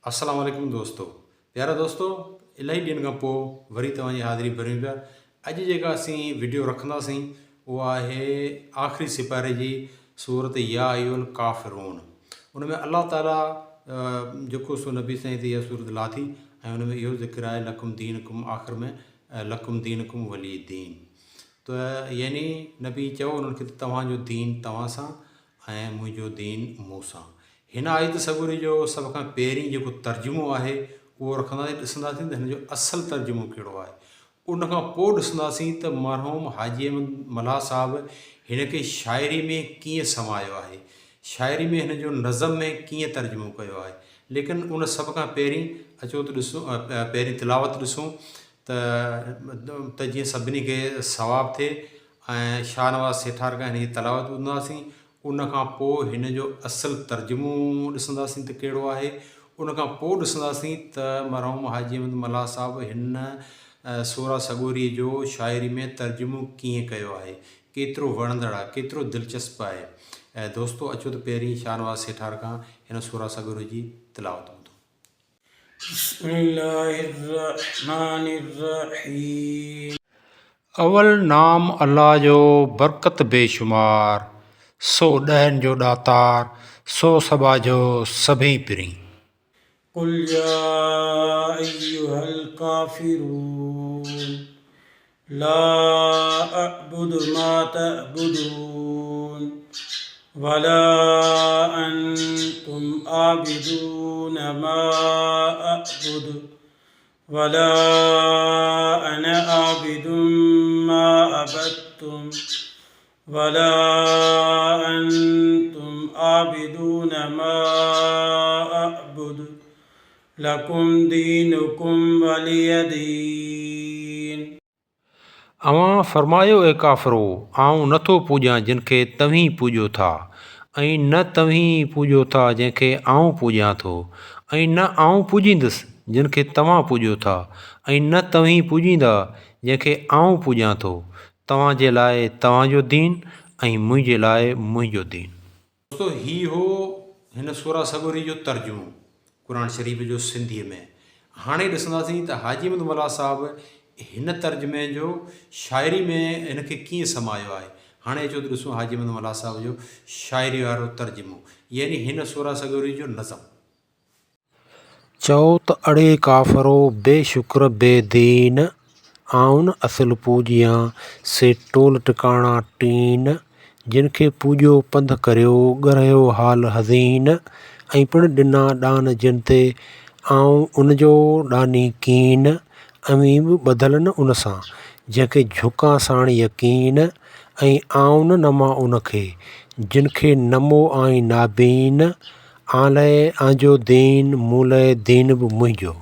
अस्सलाम वालेकुम दोस्तों, प्यारा दोस्तों, इलाही ॾींहंनि खां पोइ वरी तव्हांजी हाज़िरी भरियूं पिया। अॼु जेका असीं वीडियो रखंदासीं उहा आहे आख़िरी सिपारे जी सूरत या अय्युहल काफ़िरून। उन में अल्लाह ताला जेको सो नबी साईं ते इहा सूरत लाथी ऐं उन में इहो ज़िक्र आहे लकुम दीनकुम, आख़िर में लकुम दीनकुम वली दीन। त यानी नबी चयो उन्हनि खे तव्हांजो दीन तव्हां सां ऐं मुंहिंजो दीन मूं सां। हिन आयत सबूरी जो सभ खां पहिरीं जेको तर्जुमो आहे उहो रखंदासीं, ॾिसंदासीं त हिन जो असुलु तर्जुमो कहिड़ो आहे। उन खां पोइ ॾिसंदासीं त मरहूम हाजी अहमद मल्हा साहिबु हिन खे शाइरी में कीअं समायो आहे, शाइरी में हिन जो नज़म में कीअं तर्जुमो कयो आहे। लेकिन उन सभ खां पहिरीं अचो त ॾिसूं, पहिरीं तिलावत ॾिसूं त जीअं सभिनी खे सवाबु थिए। ऐं शाहनवाज़ सेठार खां हिन जी तिलावत ॿुधंदासीं। उन खां पोइ हिन जो असुलु तर्जुमो ॾिसंदासीं त कहिड़ो आहे। उन खां पोइ ॾिसंदासीं त मरहूम हाजी अहमद मल्हा साहिबु हिन सूरा सगोरीअ जो शाइरी में तर्जुमो कीअं कयो आहे, केतिरो वणंदड़ आहे, केतिरो दिलचस्पु आहे। ऐं दोस्तो अचो त पहिरीं शाहनवाज़ सेठार खां हिन सूरा सगोरी जी तिलावत ॿुधो। बिस्मिल्लाहिर्रहमानिर्रहीम। अवल नाम अल्लाह जो बरकत बेशुमार, सो ॾहनि जो ॾातार, सो सभा जो सभई पिरी। कुल या अय्युहल काफ़िरून ला अअबुदु मा तअबुदून वला अंतुम आबिदून मा अअबुदु वला अना आबिदुम मा अबदतुम वला अंतुम आबिदून मा अअबुदु लकुम दीनुकुम वलिय दीन। अवां फरमायो ए काफ़िरो, आऊं नथो पूॼां जिन खे तव्हीं पूॼो था, ऐं न तव्हीं पूॼो था जंहिंखे आऊं पूॼां थो, ऐं न आऊं पूॼींदुसि जिन खे तव्हां पूॼो था, ऐं न तव्हीं पूॼींदा जंहिंखे आऊं पूॼां थो। तव्हां जे लाइ तव्हांजो दीन ऐं मुंहिंजे लाइ मुंहिंजो दीन। दोस्तो, ही हो हिन सूरा सगोरी जो तर्जुमो क़ुरान शरीफ़ जो सिंधीअ में। हाणे ॾिसंदासीं त हाजी अहमद मल्हा साहिबु हिन तर्जुमे जो शाइरी में हिन खे कीअं समायो आहे। हाणे अचो त ॾिसूं हाजी अहमद मल्हा साहिब जो शाइरी वारो तर्जुमो, यानी हिन सूरा सगोरी जो नज़म। चओ त अड़े काफ़िरो बेशुक्र बेदीन, आउन असुल पूॼियां से टोल टिकाणा टीन, जिन खे पूॼो पंध करियो ॻरहियो हाल हज़ीन, ऐं पिणु ॾिना ॾान जिन ते आऊं उनजो ॾानी कीन, अमीं बि ॿधल न उन सां जंहिंखे झुकां साण यकीन, ऐं आऊं न नमां उनखे जिन खे नमो आहीं नाबीन, आलय आंजो दीन मूलय दीन बि मुंहिंजो।